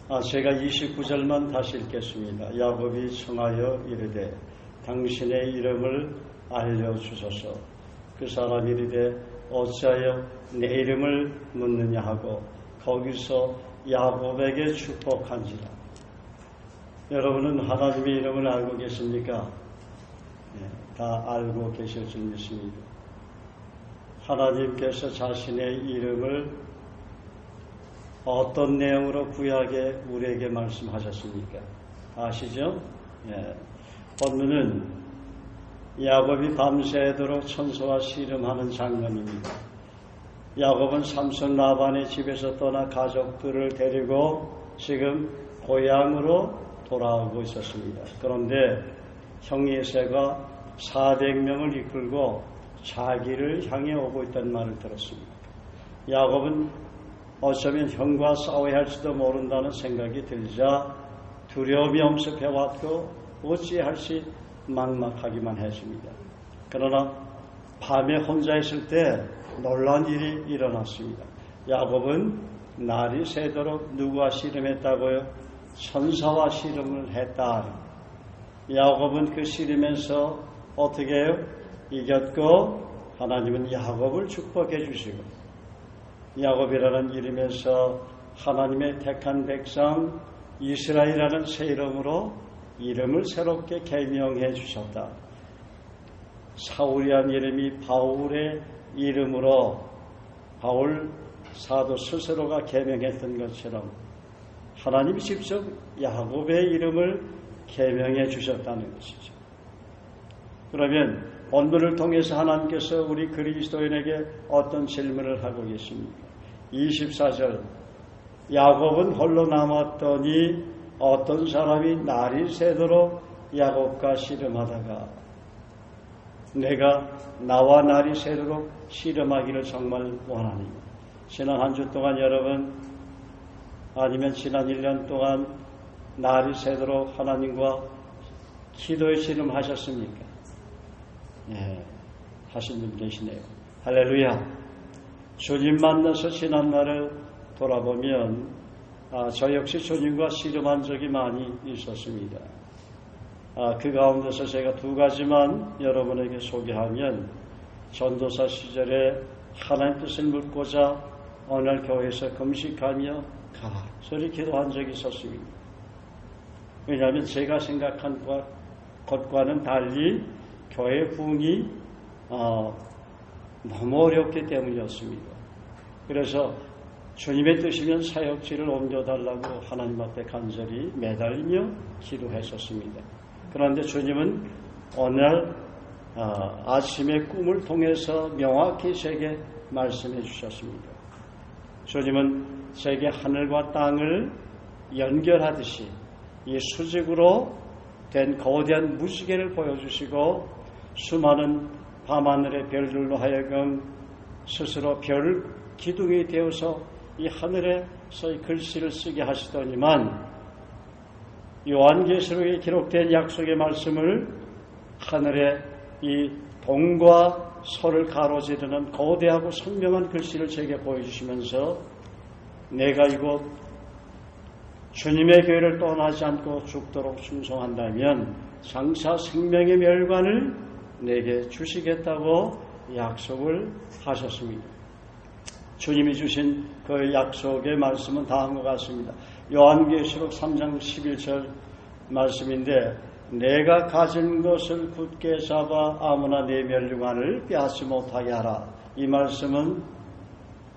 제가 29절만 다시 읽겠습니다. 야곱이 청하여 이르되 당신의 이름을 알려주소서. 그 사람이 이르되 어찌하여 내 이름을 묻느냐 하고 거기서 야곱에게 축복한지라. 여러분은 하나님의 이름을 알고 계십니까? 다 알고 계실 줄 믿습니다. 하나님께서 자신의 이름을 어떤 내용으로 구약에 우리에게 말씀하셨습니까? 아시죠? 본문은 야곱이 밤새도록 천사와 씨름하는 장면입니다. 야곱은 삼손 라반의 집에서 떠나 가족들을 데리고 지금 고향으로 돌아오고 있었습니다. 그런데 형 에서가 400명을 이끌고 자기를 향해 오고 있다는 말을 들었습니다. 야곱은 어쩌면 형과 싸워야 할지도 모른다는 생각이 들자 두려움이 엄습해왔고 어찌할지 막막하기만 했습니다. 그러나 밤에 혼자 있을 때 놀라운 일이 일어났습니다. 야곱은 날이 새도록 누구와 씨름했다고요? 천사와 씨름을 했다. 야곱은 그 씨름에서 어떻게 해요? 이겼고 하나님은 야곱을 축복해 주시고 야곱이라는 이름에서 하나님의 택한 백성 이스라엘이라는 새 이름으로 이름을 새롭게 개명해 주셨다. 사울이라는 이름이 바울의 이름으로 바울 사도 스스로가 개명했던 것처럼 하나님이 직접 야곱의 이름을 개명해 주셨다는 것이죠. 그러면 본문을 통해서 하나님께서 우리 그리스도인에게 어떤 질문을 하고 계십니까? 24절 야곱은 홀로 남았더니 어떤 사람이 날이 새도록 야곱과 씨름하다가 내가 나와 날이 새도록 씨름하기를 정말 원하니. 지난 한 주 동안 여러분 아니면 지난 1년 동안 날이 새도록 하나님과 기도의 씨름하셨습니까? 하신 분 계시네요. 할렐루야. 주님 만나서 지난날을 돌아보면 저 역시 주님과 씨름한 적이 많이 있었습니다. 그 가운데서 제가 두 가지만 여러분에게 소개하면 전도사 시절에 하나님 뜻을 묻고자 어느 날 교회에서 금식하며 간절히 기도한 적이 있었습니다. 왜냐하면 제가 생각한 것과는 달리 교회 부흥이 너무 어렵기 때문이었습니다. 그래서 주님의 뜻이면 사역지를 옮겨달라고 하나님 앞에 간절히 매달리며 기도했었습니다. 그런데 주님은 어느 날 아침의 꿈을 통해서 명확히 제게 말씀해 주셨습니다. 주님은 제게 하늘과 땅을 연결하듯이 이 수직으로 된 거대한 무지개를 보여주시고 수많은 밤하늘의 별들로 하여금 스스로 별 기둥이 되어서 이 하늘에서 이 글씨를 쓰게 하시더니만 요한계시록에 기록된 약속의 말씀을 하늘에 이 동과 서를 가로지르는 거대하고 선명한 글씨를 제게 보여주시면서 내가 이곳 주님의 교회를 떠나지 않고 죽도록 충성한다면 장차 생명의 멸관을 내게 주시겠다고 약속을 하셨습니다. 주님이 주신 그 약속의 말씀은 다음과 같습니다. 요한계시록 3장 11절 말씀인데 내가 가진 것을 굳게 잡아 아무나 내 멸류관을 빼앗지 못하게 하라. 이 말씀은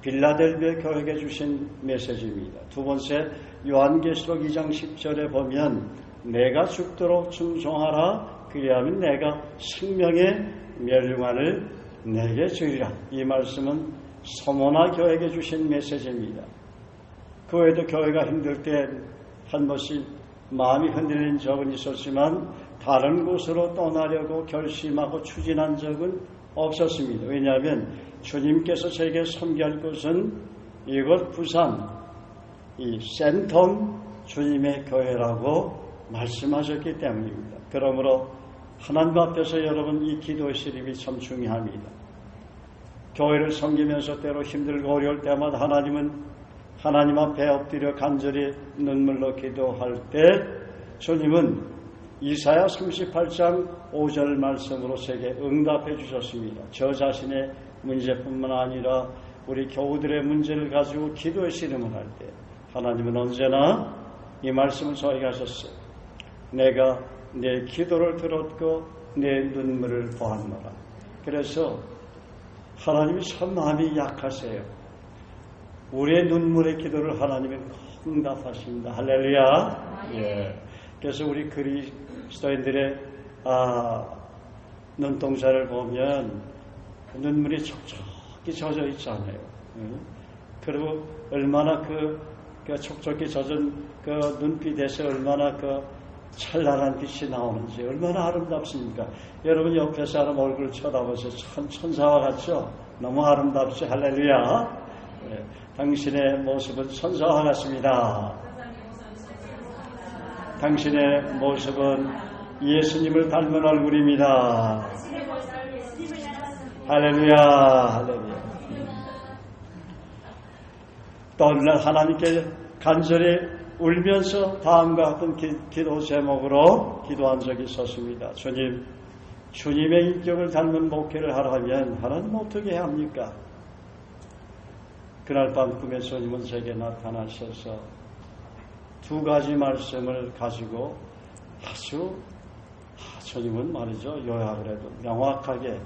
빌라델비아 교회에게 주신 메시지입니다. 두 번째 요한계시록 2장 10절에 보면 내가 죽도록 충성하라. 그리하면 내가 생명의 멸류관을 내게 주리라. 이 말씀은 서모나 교회에게 주신 메시지입니다. 그 외에도 교회가 힘들 때 한 번씩 마음이 흔들린 적은 있었지만 다른 곳으로 떠나려고 결심하고 추진한 적은 없었습니다. 왜냐하면 주님께서 제게 섬기할 곳은 이곳 부산 이 센텀 주님의 교회라고 말씀하셨기 때문입니다. 그러므로 하나님 앞에서 여러분 이 기도의 씨름이 참 중요합니다. 교회를 섬기면서 때로 힘들고 어려울 때마다 하나님은 하나님 앞에 엎드려 간절히 눈물로 기도할 때 주님은 이사야 38장 5절 말씀으로 제게 응답해 주셨습니다. 저 자신의 문제뿐만 아니라 우리 교우들의 문제를 가지고 기도의 씨름을 할 때 하나님은 언제나 이 말씀을 저에게 하셨어요. 내가 내 기도를 들었고 내 눈물을 보았노라. 그래서 하나님이 참 마음이 약하세요. 우리의 눈물의 기도를 하나님이 응답하십니다. 할렐루야. 예. 그래서 우리 그리스도인들의 눈동자를 보면 눈물이 촉촉히 젖어 있잖아요. 그리고 얼마나 그 촉촉히 젖은 그 눈빛에서 얼마나 그 찬란한 빛이 나오는지 얼마나 아름답습니까? 여러분 옆에 사람 얼굴 쳐다보세요. 천사와 같죠? 너무 아름답죠? 할렐루야. 네, 당신의 모습은 천사와 같습니다. 당신의 모습은 예수님을 닮은 얼굴입니다. 할렐루야. 할렐루야. 또 어느 날 하나님께 간절히 울면서 다음과 같은 기도 제목으로 기도한 적이 있었습니다. 주님, 주님의 인격을 닮은 목회를 하려면 하나님 어떻게 해야 합니까? 그날 밤 꿈에 주님은 제게 나타나셔서 두 가지 말씀을 가지고 아주 주님은 말이죠. 요약을 해도 명확하게,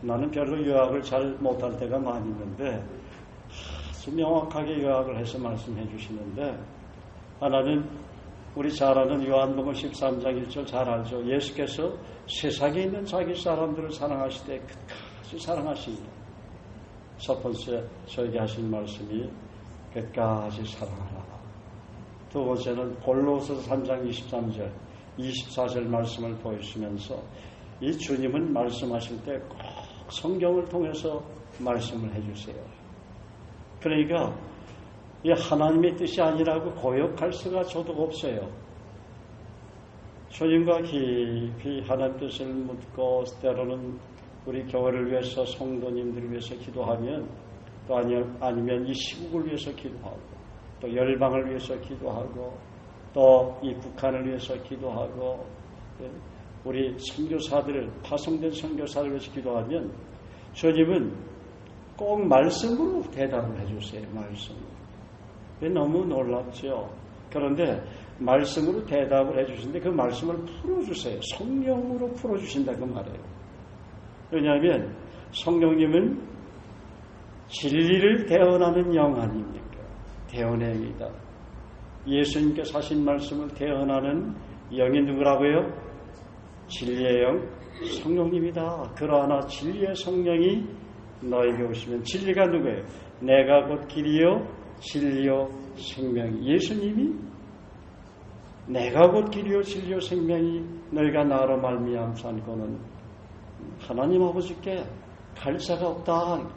나는 별로 요약을 잘 못할 때가 많이 있는데 아주 명확하게 요약을 해서 말씀해 주시는데, 하나는 우리 잘 아는 요한복음 13장 1절 잘 알죠. 예수께서 세상에 있는 자기 사람들을 사랑하실 때 끝까지 사랑하십니다. 첫 번째 저에게 하신 말씀이 끝까지 사랑하라. 두 번째는 골로새서 3장 23절 24절 말씀을 보여주시면서 이 주님은 말씀하실 때 꼭 성경을 통해서 말씀을 해주세요. 그러니까 이 하나님의 뜻이 아니라고 고역할 수가 저도 없어요. 주님과 깊이 하나님 뜻을 묻고 때로는 우리 교회를 위해서 성도님들을 위해서 기도하면, 또 아니면 이 시국을 위해서 기도하고, 또 열방을 위해서 기도하고, 또 이 북한을 위해서 기도하고, 우리 선교사들을, 파송된 선교사들을 위해서 기도하면 주님은 꼭 말씀으로 대답을 해주세요. 말씀으로. 너무 놀랍죠. 그런데 말씀으로 대답을 해주시는데 그 말씀을 풀어주세요. 성령으로 풀어주신다 그 말이에요. 왜냐하면 성령님은 진리를 대언하는 영 아닙니까? 대언행이다. 예수님께서 하신 말씀을 대언하는 영이 누구라고요? 진리의 영, 성령님이다. 그러나 진리의 성령이 너에게 오시면, 진리가 누구예요? 내가 곧 길이요 진리요 생명이, 예수님이 내가 곧 길이요 진리요 생명이 너희가 나로 말미암아 산고는 하나님 아버지께 갈 자가 없다.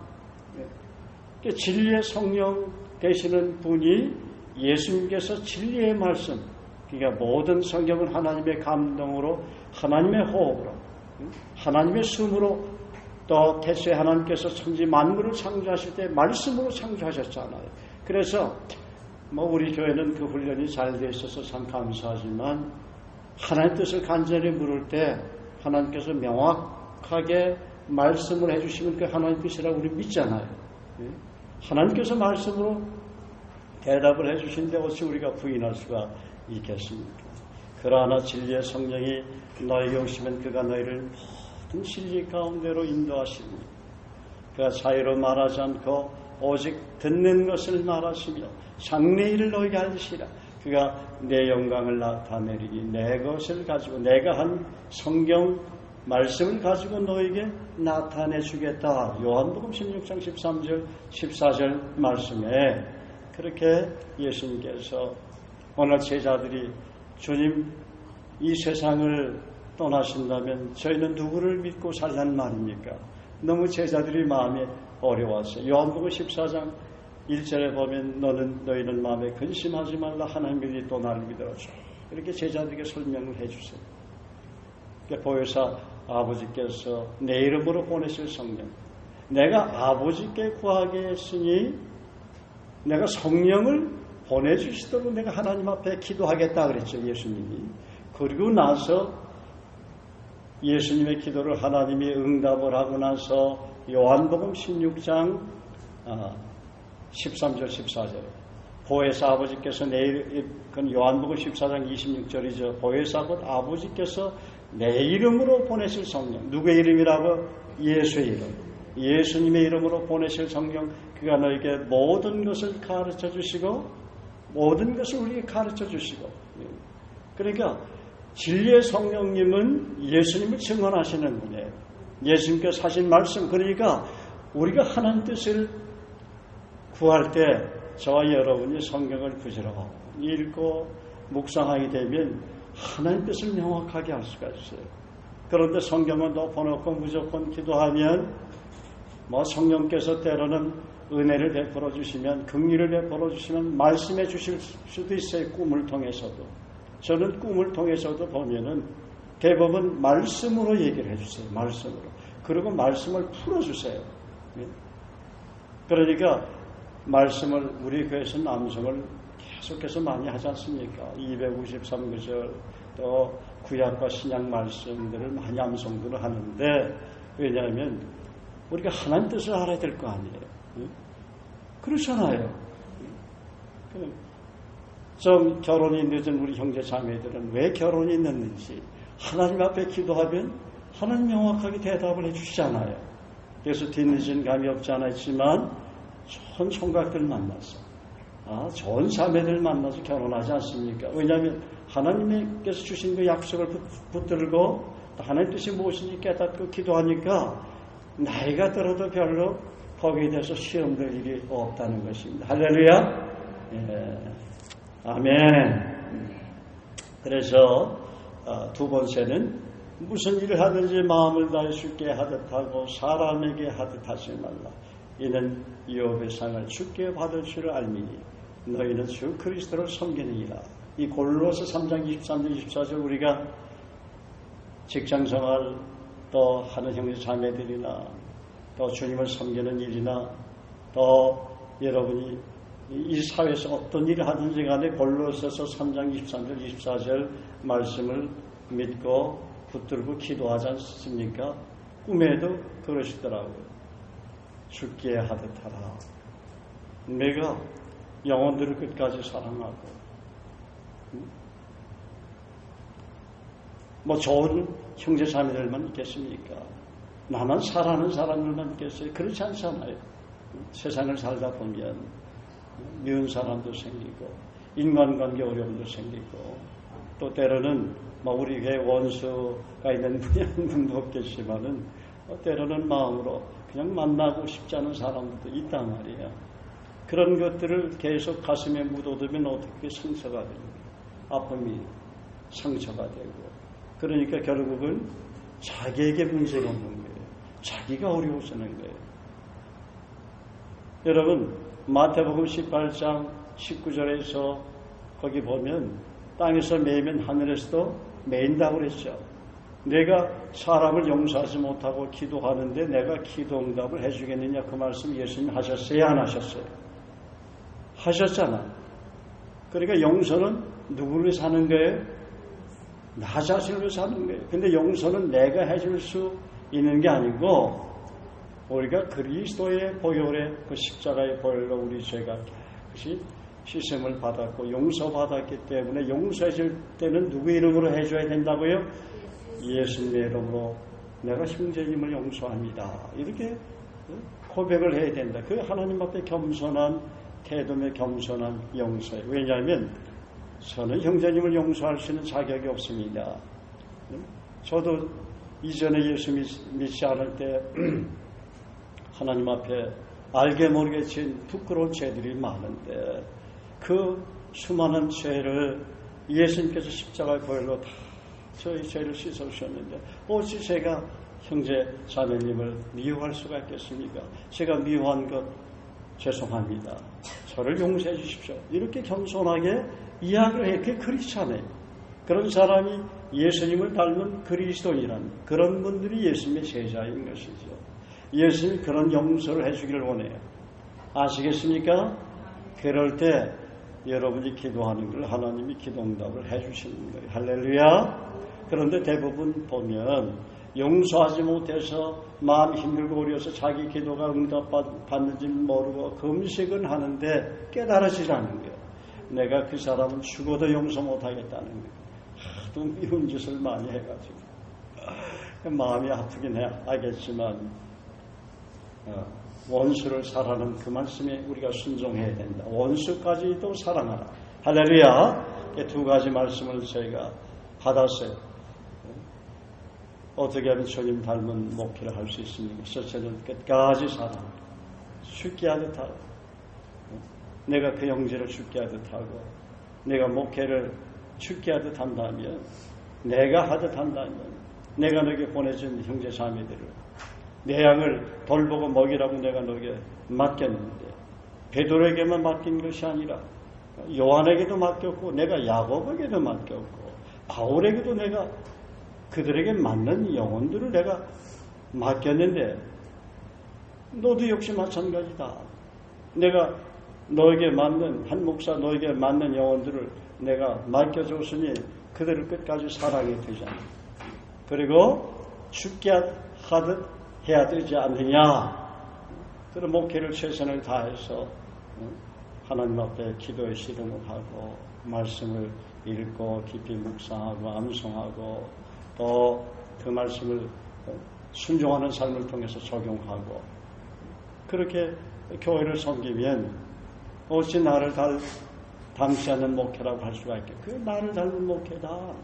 진리의 성령 되시는 분이 예수님께서 진리의 말씀, 그러니까 모든 성경은 하나님의 감동으로, 하나님의 호흡으로, 하나님의 숨으로, 또 태초에 하나님께서 천지 만물을 창조하실 때 말씀으로 창조하셨잖아요. 그래서 우리 교회는 그 훈련이 잘 돼 있어서 참 감사하지만, 하나님 뜻을 간절히 물을 때 하나님께서 명확하게 말씀을 해주시면 그 하나님 뜻이라고 우리 믿잖아요. 하나님께서 말씀으로 대답을 해주시는데 어찌 우리가 부인할 수가 있겠습니까? 그러나 진리의 성령이 너에게 오시면 그가 너희를 모든 진리 가운데로 인도하십니다. 그가 자유로 말하지 않고 오직 듣는 것을 말하시며 장래일을 너희에게 알리시라. 그가 내 영광을 나타내리니 내 것을 가지고, 내가 한 성경 말씀을 가지고 너에게 나타내 주겠다. 요한복음 16장 13절 14절 말씀에 그렇게 예수님께서 오늘 제자들이 주님 이 세상을 떠나신다면 저희는 누구를 믿고 살란 말입니까? 너무 제자들이 마음에 어려웠어요. 요한복음 14장 1절에 보면 너희는 마음에 근심하지 말라. 하나님이 또 나를 믿어라. 이렇게 제자들에게 설명을 해주세요. 보혜사 아버지께서 내 이름으로 보내실 성령, 내가 아버지께 구하게 했으니 내가 성령을 보내주시도록 내가 하나님 앞에 기도하겠다 그랬죠, 예수님이. 그리고 나서 예수님의 기도를 하나님이 응답을 하고 나서 요한복음 16장 13절 14절 보혜사 아버지께서 그건 요한복음 14장 26절이죠. 보혜사 아버지께서 내 이름으로 보내실 성령. 누구의 이름이라고? 예수의 이름. 예수님의 이름으로 보내실 성령. 그가 너에게 모든 것을 가르쳐 주시고 모든 것을 우리에게 가르쳐 주시고. 그러니까 진리의 성령님은 예수님을 증언하시는 분이에요. 예수님께서 하신 말씀. 그러니까 우리가 하나님 뜻을 구할 때 저와 여러분이 성경을 부지런히 읽고 묵상하게 되면 하나님 뜻을 명확하게 알 수가 있어요. 그런데 성경은 덮어놓고 무조건 기도하면 성령께서 때로는 은혜를 베풀어 주시면 긍휼을 베풀어 주시면 말씀해 주실 수도 있어요. 꿈을 통해서도. 저는 꿈을 통해서도 보면은 대부분 말씀으로 얘기를 해주세요. 말씀으로. 그리고 말씀을 풀어주세요. 그러니까 말씀을 우리 교회에서 남성을 계속해서 많이 하지 않습니까? 253구절 또 구약과 신약 말씀들을 많이 암송들을 하는데 왜냐하면 우리가 하나님 뜻을 알아야 될 거 아니에요. 그렇잖아요. 좀 결혼이 늦은 우리 형제 자매들은 왜 결혼이 늦는지 하나님 앞에 기도하면 하나님 명확하게 대답을 해주시잖아요. 그래서 뒤늦은 감이 없지 않아 있지만 좋은 총각들 만나서 좋은 자매들 만나서 결혼하지 않습니까? 왜냐하면 하나님께서 주신 그 약속을 붙들고 하나님 뜻이 무엇인지 깨닫고 기도하니까 나이가 들어도 별로 거기에 대해서 시험될 일이 없다는 것입니다. 할렐루야. 예. 아멘. 그래서 두 번째는 무슨 일을 하든지 마음을 다해 주께 하듯 하고 사람에게 하듯 하지 말라. 이는 이업의 상을 주께 받을 줄을 알미니 너희는 주 그리스도를 섬기느니라. 이 골로새 3장 23절 24절 우리가 직장생활 또 하는 형제 자매들이나 또 주님을 섬기는 일이나 또 여러분이 이 사회에서 어떤 일을 하든지 간에 골로새서 3장 23절 24절 말씀을 믿고 붙들고 기도하지 않습니까? 꿈에도 그러시더라고요. 죽게 하듯 하라. 내가 영혼들을 끝까지 사랑하고 좋은 형제 자매들만 있겠습니까? 나만 사랑하는 사람들만 있겠어요? 그렇지 않잖아요. 세상을 살다 보면 미운 사람도 생기고 인간관계 어려움도 생기고 또 때로는 우리 교회 원수가 있는 분이 한 분도 없겠지만은 때로는 마음으로 그냥 만나고 싶지 않은 사람들도 있단 말이에요. 그런 것들을 계속 가슴에 묻어두면 어떻게 상처가 됩니까? 아픔이 상처가 되고 그러니까 결국은 자기에게 문제가 없는 거예요. 자기가 어려워지는 거예요. 여러분 마태복음 18장 19절에서 거기 보면 땅에서 매이면 하늘에서도 매인다고 그랬죠. 내가 사람을 용서하지 못하고 기도하는데 내가 기도 응답을 해주겠느냐 그 말씀 예수님 하셨어요? 안 하셨어요? 하셨잖아. 그러니까 용서는 누구를 사는 거예요? 나 자신을 사는 거예요. 근데 용서는 내가 해줄 수 있는 게 아니고 우리가 그리스도의 보혈의 그 십자가의 보혈로 우리 죄가 깨끗이 씻음을 받았고 용서받았기 때문에 용서해줄 때는 누구 이름으로 해줘야 된다고요? 예수님의 이름으로 내가 형제님을 용서합니다. 이렇게 고백을 해야 된다. 그 하나님 앞에 겸손한 태도의 겸손한 용서예요. 왜냐하면 저는 형제님을 용서할 수 있는 자격이 없습니다. 저도 이전에 예수 믿지 않을 때 하나님 앞에 알게 모르게 지은 부끄러운 죄들이 많은데 그 수많은 죄를 예수님께서 십자가의 보혈로 다 저희 죄를 씻어주셨는데 어찌 제가 형제 자매님을 미워할 수가 있겠습니까? 제가 미워한 것 죄송합니다. 저를 용서해 주십시오. 이렇게 겸손하게 이야기를 해. 그게 크리스찬이에요. 그런 사람이 예수님을 닮은 그리스도인이란 그런 분들이 예수님의 제자인 것이죠. 예수님이 그런 용서를 해주기를 원해요. 아시겠습니까? 그럴 때 여러분이 기도하는 걸 하나님이 기도응답을 해주시는 거예요. 할렐루야. 그런데 대부분 보면 용서하지 못해서 마음 힘들고 어려서 자기 기도가 응답받는지 모르고 금식은 하는데 깨달아지지 않는 거예요. 내가 그 사람은 죽어도 용서 못하겠다는 거예요. 하도 미운 짓을 많이 해가지고 마음이 아프긴 하겠지만 원수를 사랑하는 그 말씀에 우리가 순종해야 된다. 원수까지도 사랑하라. 할렐루야. 두 가지 말씀을 저희가 받았어요. 어떻게 하면 주님 닮은 목회를 할 수 있습니까? 첫째는 끝까지 사랑하라. 죽게 하듯 하라. 내가 그 형제를 죽게 하듯 하고 내가 목회를 죽게 하듯 한다면 내가 하듯 한다면 내가 너에게 보내준 형제 자매들을 내 양을 돌보고 먹이라고 내가 너에게 맡겼는데 베드로에게만 맡긴 것이 아니라 요한에게도 맡겼고 내가 야고보에게도 맡겼고 바울에게도 내가 그들에게 맞는 영혼들을 내가 맡겼는데 너도 역시 마찬가지다. 내가 너에게 맞는 한 목사 너에게 맞는 영혼들을 내가 맡겨줬으니 그들을 끝까지 사랑해야 되잖아. 그리고 죽게 하듯 해야 되지 않느냐. 그런 목회를 최선을 다해서 하나님 앞에 기도의 씨름을 하고 말씀을 읽고 깊이 묵상하고 암송하고 또 그 말씀을 순종하는 삶을 통해서 적용하고 그렇게 교회를 섬기면 어찌 나를 닮지 않는 목회라고 할 수가 있겠고 그게 나를 닮은 목회다.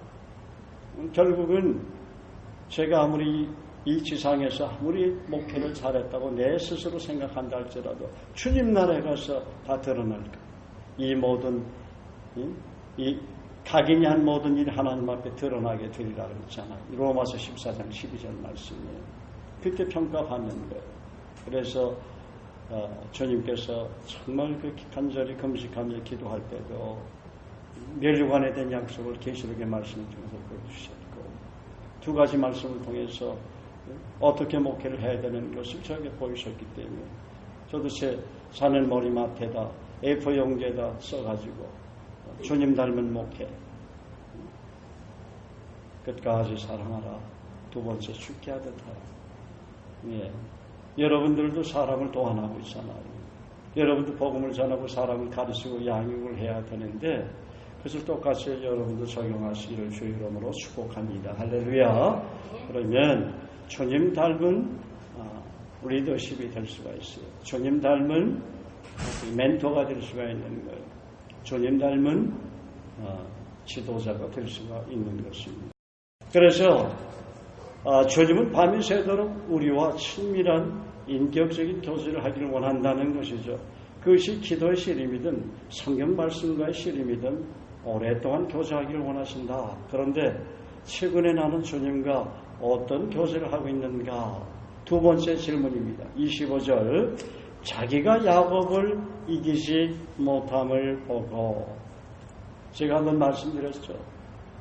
결국은 제가 아무리 이 지상에서 아무리 목회를 잘했다고 내 스스로 생각한다 할지라도 주님 나라에 가서 다 드러날 거예요. 이 모든 각인이 한 모든 일이 하나님 앞에 드러나게 되리라 그랬잖아요. 로마서 14장 12절 말씀이에요. 그때 평가받는 거예요. 그래서 주님께서 정말 그 간절히 금식하며 기도할 때도 멸류관에 대한 약속을 계시록의 말씀을 통해서 보여주셨고 두 가지 말씀을 통해서 어떻게 목회를 해야 되는 것을 저에게 보이셨기 때문에 저도 제 산을 머리맡에다 A4 용지에다 써가지고 주님 닮은 목회 끝까지 사랑하라. 두 번째 죽게 하듯 하라. 예. 여러분들도 사람을 도안하고 있잖아요. 여러분도 복음을 전하고 사람을 가르치고 양육을 해야 되는데 그것을 똑같이 여러분도 적용하시기를 주의 이름으로 축복합니다. 할렐루야. 그러면 주님 닮은 리더십이 될 수가 있어요. 주님 닮은 멘토가 될 수가 있는 거예요. 주님 닮은 지도자가 될 수가 있는 것입니다. 그래서 주님은 밤이 새도록 우리와 친밀한 인격적인 교제를 하기를 원한다는 것이죠. 그것이 기도의 씨름이든 성경 말씀과의 씨름이든 오랫동안 교제하기를 원하신다. 그런데 최근에 나는 주님과 어떤 교제를 하고 있는가? 두 번째 질문입니다. 25절 자기가 야곱을 이기지 못함을 보고 제가 한번 말씀드렸죠.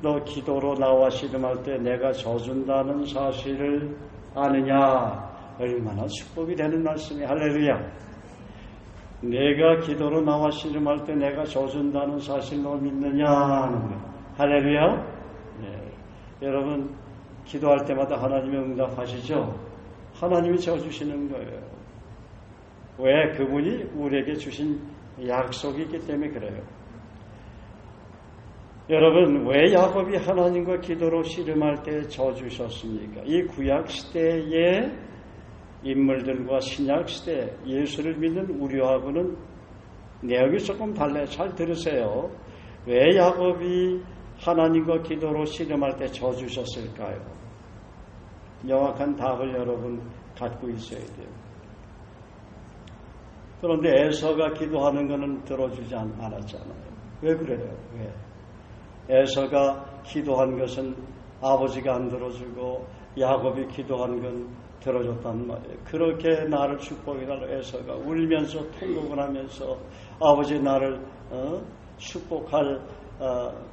너 기도로 나와 씨름할 때 내가 져준다는 사실을 아느냐? 얼마나 축복이 되는 말씀이 할렐루야. 내가 기도로 나와 씨름할 때 내가 져준다는 사실 너 믿느냐? 할렐루야. 네. 여러분 기도할 때마다 하나님이 응답하시죠? 하나님이 져주시는 거예요. 왜? 그분이 우리에게 주신 약속이 있기 때문에 그래요. 여러분 왜 야곱이 하나님과 기도로 씨름할 때 져주셨습니까? 이 구약시대의 인물들과 신약시대 예수를 믿는 우리하고는 내용이 조금 달라요. 잘 들으세요. 왜 야곱이 하나님과 기도로 씨름할 때 져주셨을까요? 명확한 답을 여러분 갖고 있어야 돼요. 그런데 에서가 기도하는 것은 들어주지 않았잖아요. 왜 그래요? 왜? 에서가 기도한 것은 아버지가 안 들어주고 야곱이 기도한 건 들어줬단 말이에요. 그렇게 나를 축복해달라고 에서가 울면서 통곡을 하면서 아버지 나를 축복할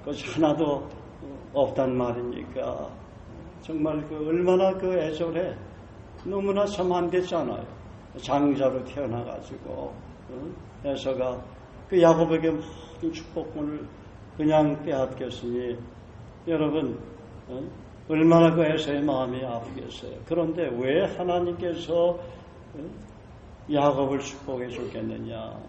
것이 하나도 없단 말입니까? 정말 얼마나 애절해. 너무나 참 안 됐잖아요. 장자로 태어나가지고 에서가 그 야곱에게 모든 축복권을 그냥 빼앗겼으니 여러분 얼마나 그 에서의 마음이 아프겠어요. 그런데 왜 하나님께서 야곱을 축복해 주겠느냐?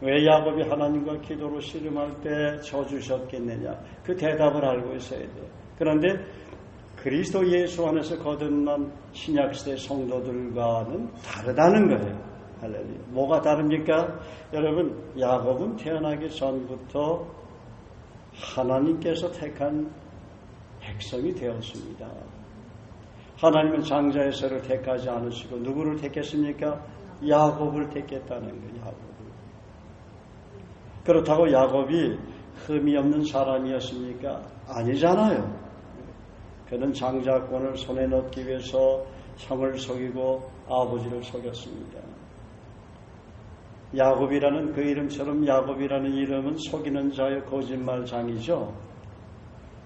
왜 야곱이 하나님과 기도로 씨름할 때 져주셨겠느냐? 그 대답을 알고 있어야 돼요. 그런데 그리스도 예수 안에서 거듭난 신약시대 성도들과는 다르다는 거예요. 할렐루야. 뭐가 다릅니까? 여러분, 야곱은 태어나기 전부터 하나님께서 택한 백성이 되었습니다. 하나님은 장자의 서를 택하지 않으시고 누구를 택했습니까? 야곱을 택했다는 거예요. 야곱을. 그렇다고 야곱이 흠이 없는 사람이었습니까? 아니잖아요. 그는 장자권을 손에 넣기 위해서 형을 속이고 아버지를 속였습니다. 야곱이라는 그 이름처럼 야곱이라는 이름은 속이는 자의 거짓말장이죠.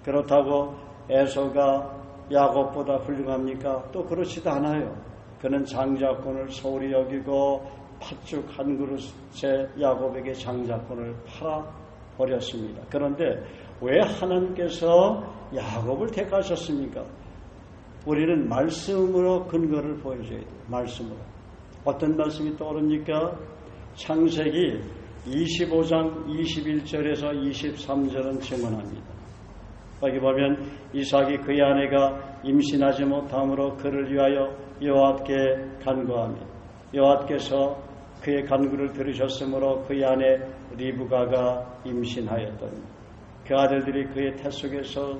그렇다고 에서가 야곱보다 훌륭합니까? 또 그렇지도 않아요. 그는 장자권을 소홀히 여기고 팥죽 한 그릇에 야곱에게 장자권을 팔아버렸습니다. 그런데 왜 하나님께서 야곱을 택하셨습니까? 우리는 말씀으로 근거를 보여줘야 돼요. 말씀으로. 어떤 말씀이 떠오릅니까? 창세기 25장 21절에서 23절은 증언합니다. 여기 보면 이삭이 그의 아내가 임신하지 못함으로 그를 위하여 여호와께 간구하며 여호와께서 그의 간구를 들으셨으므로 그의 아내 리브가가 임신하였더니 그 아들들이 그의 태 속에서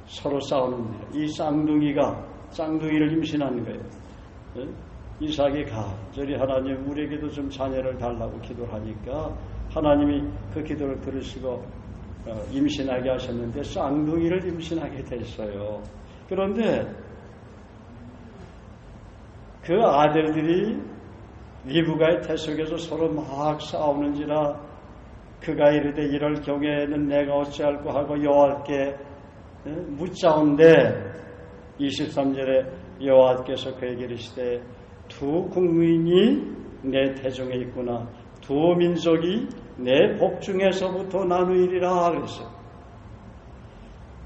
서로 싸우는데 이 쌍둥이를 임신한 거예요. 이삭이 간절히 하나님 우리에게도 좀 자녀를 달라고 기도를 하니까 하나님이 그 기도를 들으시고 임신하게 하셨는데 쌍둥이를 임신하게 됐어요. 그런데 그 아들들이 리브가의 태 속에서 서로 막 싸우는지라 그가 이르되 이럴 경우에는 내가 어찌할꼬 하고 여호와께 묻자온데 23절에 여호와께서 그에게 이르시되 두 국민이 내 태중에 있구나 두 민족이 내 복중에서부터 나누이리라 그랬어요.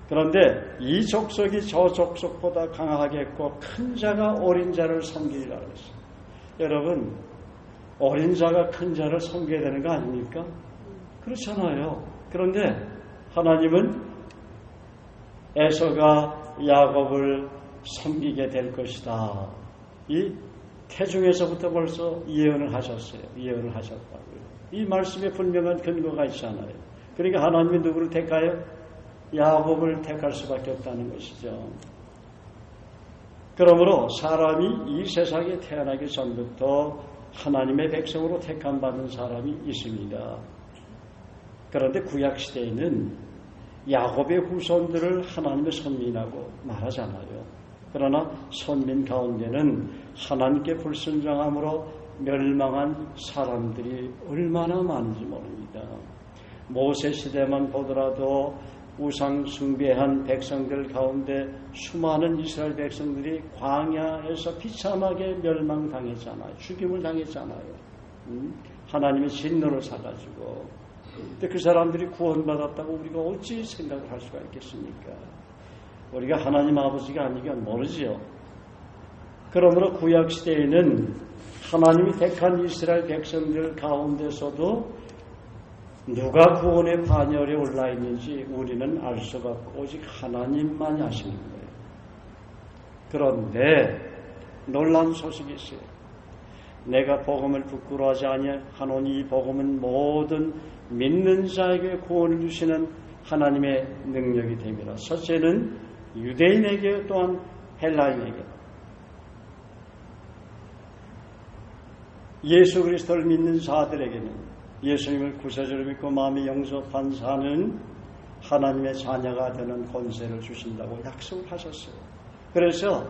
그런데 이 족속이 저 족속보다 강하겠고 큰 자가 어린 자를 섬기리라 그랬어요. 여러분 어린 자가 큰 자를 섬겨야 되는 거 아닙니까? 그렇잖아요. 그런데 하나님은 에서가 야곱을 섬기게 될 것이다. 이 태중에서부터 벌써 예언을 하셨어요. 예언을 하셨다고요. 이 말씀에 분명한 근거가 있잖아요. 그러니까 하나님이 누구를 택하여? 야곱을 택할 수밖에 없다는 것이죠. 그러므로 사람이 이 세상에 태어나기 전부터 하나님의 백성으로 택함받은 사람이 있습니다. 그런데 구약시대에는 야곱의 후손들을 하나님의 선민이라고 말하잖아요. 그러나 선민 가운데는 하나님께 불순종함으로 멸망한 사람들이 얼마나 많은지 모릅니다. 모세 시대만 보더라도 우상 숭배한 백성들 가운데 수많은 이스라엘 백성들이 광야에서 비참하게 멸망당했잖아요. 죽임을 당했잖아요. 하나님의 진노를 사가지고. 근데 그 사람들이 구원받았다고 우리가 어찌 생각을 할 수가 있겠습니까? 우리가 하나님 아버지가 아니면 모르지요. 그러므로 구약시대에는 하나님이 택한 이스라엘 백성들 가운데서도 누가 구원의 반열에 올라 있는지 우리는 알 수가 없고 오직 하나님만이 아시는 거예요. 그런데 놀라운 소식이 있어요. 내가 복음을 부끄러워하지 아니하노니 이 복음은 모든 믿는 자에게 구원을 주시는 하나님의 능력이 됩니다. 첫째는 유대인에게 또한 헬라인에게 예수 그리스도를 믿는 자들에게는 예수님을 구세주로 믿고 마음에 영접한 자는 하나님의 자녀가 되는 권세를 주신다고 약속을 하셨어요. 그래서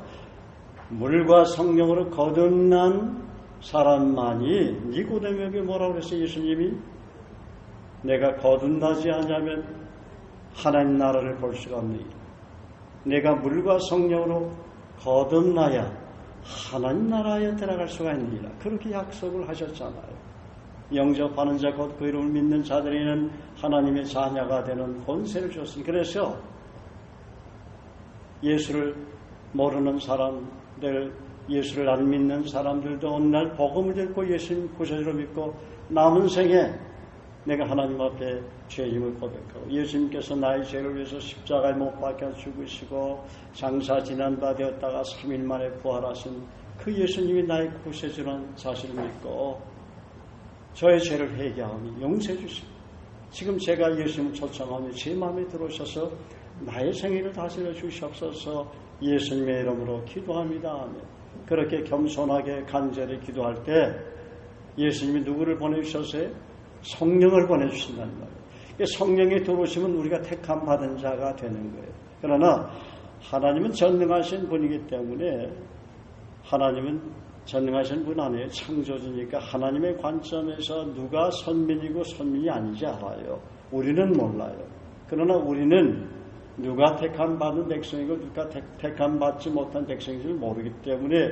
물과 성령으로 거듭난 사람만이 니고데모에게 뭐라고 그랬어요? 예수님이 내가 거듭나지 않으면 하나님 나라를 볼 수가 없느니라. 내가 물과 성령으로 거듭나야 하나님 나라에 들어갈 수가 있느니라. 그렇게 약속을 하셨잖아요. 영접하는 자 곧 그 이름을 믿는 자들에게는 하나님의 자녀가 되는 권세를 줬으니 그래서 예수를 모르는 사람들, 예수를 안 믿는 사람들도 어느 날 복음을 듣고 예수님 구세주로 믿고 남은 생에 내가 하나님 앞에 죄임을 고백하고 예수님께서 나의 죄를 위해서 십자가에 못 박혀 죽으시고 장사 지난 바 되었다가 3일 만에 부활하신 그 예수님이 나의 구세주라는 사실을 믿고 저의 죄를 회개하며 용서해 주시고 지금 제가 예수님을 초청하며 제 마음에 들어오셔서 나의 생애를 다스려 주시옵소서 예수님의 이름으로 기도합니다 하며 그렇게 겸손하게 간절히 기도할 때 예수님이 누구를 보내주셨어요? 성령을 보내주신다는 말이에요. 성령이 들어오시면 우리가 택함 받은 자가 되는 거예요. 그러나 하나님은 전능하신 분이기 때문에 하나님은 전능하신 분 아니에요. 창조주니까 하나님의 관점에서 누가 선민이고 선민이 아닌지 알아요. 우리는 몰라요. 그러나 우리는 누가 택함 받은 백성이고 누가 택함 받지 못한 백성인지를 모르기 때문에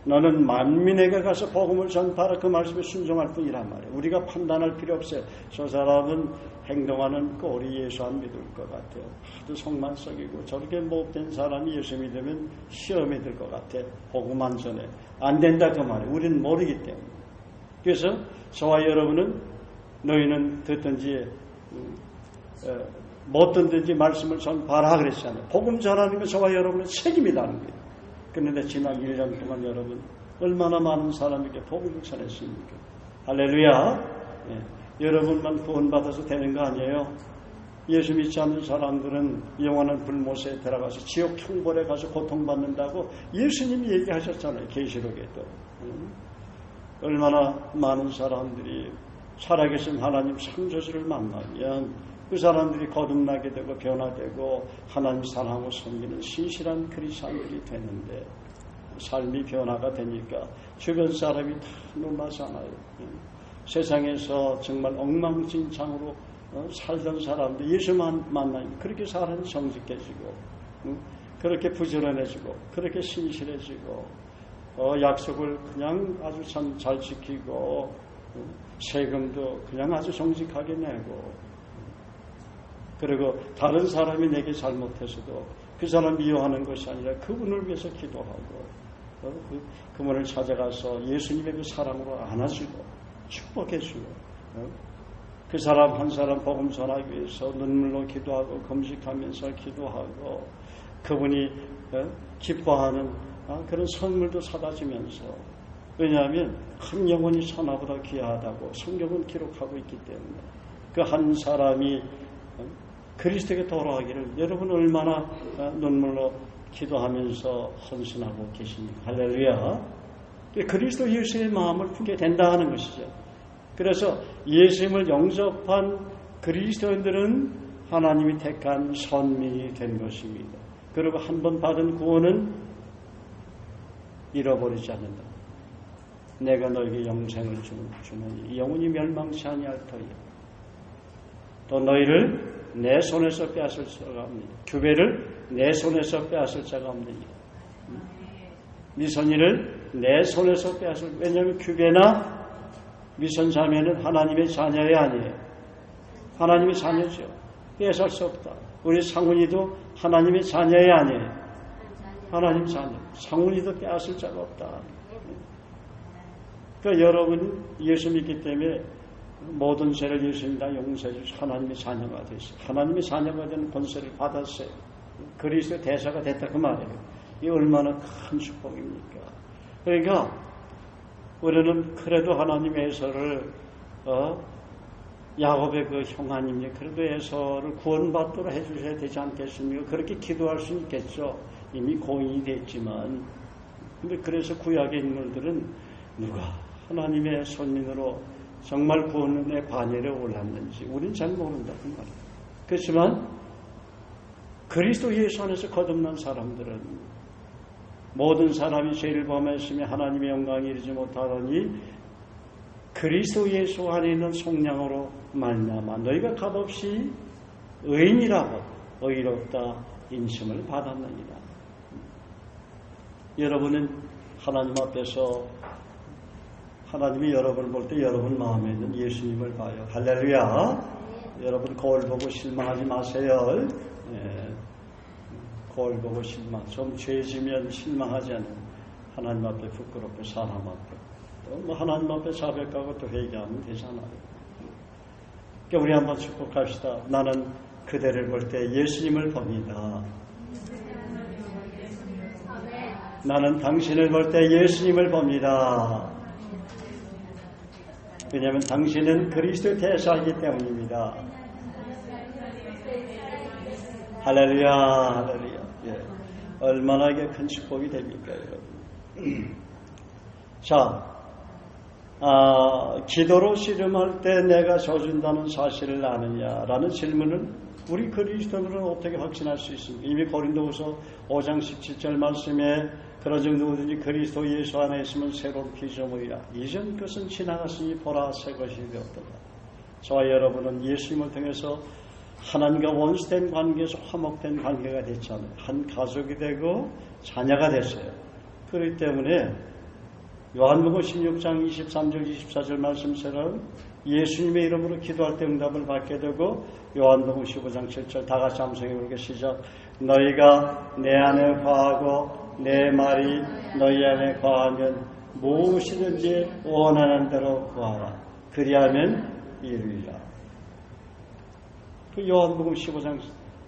너는 만민에게 가서 복음을 전파하라 그 말씀에 순종할 뿐이란 말이에요. 우리가 판단할 필요 없어요. 저 사람은 행동하는 꼴이 예수 안 믿을 것 같아요. 하도 속만 썩이고 저렇게 못된 사람이 예수 믿으면 시험이 들 것 같아. 복음 안 전해. 안 된다 그 말이에요. 우리는 모르기 때문에. 그래서 저와 여러분은 너희는 듣든지 못 듣든지 말씀을 전파하라 그랬잖아요. 복음 전하는 게 저와 여러분의 책임이라는 거예요. 그런데 지난 1년 동안 여러분 얼마나 많은 사람에게 복음을 전했습니까? 할렐루야. 예. 여러분만 구원받아서 되는 거 아니에요. 예수 믿지 않는 사람들은 영원한 불못에 들어가서 지옥 형벌에 가서 고통받는다고 예수님이 얘기하셨잖아요. 계시록에도. 얼마나 많은 사람들이 살아계신 하나님 창조주를 만나면 그 사람들이 거듭나게 되고 변화되고 하나님 사랑하고 섬기는 신실한 크리스찬들이 되는데 삶이 변화가 되니까 주변 사람이 다 놀라잖아요. 세상에서 정말 엉망진창으로 살던 사람들 예수만 만나면 그렇게 사람이 정직해지고 그렇게 부지런해지고 그렇게 신실해지고 약속을 그냥 아주 참 잘 지키고 세금도 그냥 아주 정직하게 내고 그리고 다른 사람이 내게 잘못해서도 그 사람 미워하는 것이 아니라 그분을 위해서 기도하고 그분을 찾아가서 예수님의 그 사랑으로 안아주고 축복해주고 그 사람 한 사람 복음 전하기 위해서 눈물로 기도하고 금식하면서 기도하고 그분이 기뻐하는 그런 선물도 사다 주면서 왜냐하면 한 영혼이 천하보다 귀하다고 성경은 기록하고 있기 때문에 그 한 사람이 그리스도에게 돌아가기를 여러분 얼마나 눈물로 기도하면서 헌신하고 계십니까? 할렐루야. 그리스도 예수의 마음을 품게 된다 하는 것이죠. 그래서 예수님을 영접한 그리스도인들은 하나님이 택한 선민이 된 것입니다. 그리고 한 번 받은 구원은 잃어버리지 않는다. 내가 너에게 영생을 주노니 영원히 멸망치 아니할 터이야. 또 너희를 내 손에서 빼앗을 자가 없느니라. 규배를 내 손에서 빼앗을 자가 없느니라. 미선이를 내 손에서 빼앗을. 왜냐하면 규배나 미선 자매는 하나님의 자녀이 아니에요. 하나님의 자녀죠. 빼앗을 수 없다. 우리 상훈이도 하나님의 자녀이 아니에요. 하나님 자녀. 상훈이도 빼앗을 자가 없다. 그러니까 여러분 예수 믿기 때문에 모든 죄를 예수님 다 용서해 주시고 하나님의 자녀가 되시고 하나님의 자녀가 되는 권세를 받았어요. 그리스도의 대사가 됐다 그 말이에요. 이게 얼마나 큰 축복입니까? 그러니까 우리는 그래도 하나님의 에서를 야곱의 그 형 아닙니까? 그래도 에서를 구원받도록 해주셔야 되지 않겠습니까? 그렇게 기도할 수 있겠죠. 이미 고인이 됐지만 근데 그래서 구약의 인물들은 누가 하나님의 손민으로 정말 구원의 반열에 올랐는지 우리는 잘 모른다 그 말이에요. 그렇지만 그리스도 예수 안에서 거듭난 사람들은 모든 사람이 죄를 범했으며 하나님의 영광에 이르지 못하더니 그리스도 예수 안에 있는 속량으로 말미암아 너희가 값없이 의인이라고 의롭다 인심을 받았느니라. 여러분은 하나님 앞에서 하나님이 여러분을 볼 때 여러분 마음에 있는 예수님을 봐요. 할렐루야. 여러분 거울 보고 실망하지 마세요. 예. 거울 보고 실망. 좀 죄지면 실망하지 않는 하나님 앞에 부끄럽고 사람 앞에 또 하나님 앞에 자백하고 또 회개하면 되잖아요. 그러니까 우리 한번 축복합시다. 나는 그대를 볼 때 예수님을 봅니다. 나는 당신을 볼 때 예수님을 봅니다. 왜냐하면 당신은 그리스도의 대사이기 때문입니다. 할렐루야, 할렐루야. 예. 얼마나 이게 큰 축복이 됩니까, 여러분? 자, 기도로 씨름할 때 내가 져준다는 사실을 아느냐라는 질문은 우리 그리스도인들은 어떻게 확신할 수 있습니까? 이미 고린도후서 5장 17절 말씀에 그러즉 누구든지 그리스도 예수 안에 있으면 새로운 피조물이라. 이전 것은 지나갔으니 보라 새 것이 되었도다. 저와 여러분은 예수님을 통해서 하나님과 원수된 관계에서 화목된 관계가 됐잖아요. 한 가족이 되고 자녀가 됐어요. 그렇기 때문에 요한복음 16장 23절 24절 말씀처럼 예수님의 이름으로 기도할 때 응답을 받게 되고 요한복음 15장 7절 다 같이 함성해 부르게 시작. 너희가 내 안에 거하고 내 말이 너희 안에 거하면 무엇이든지 원하는 대로 구하라. 그리하면 이루리라. 그 요한복음 15장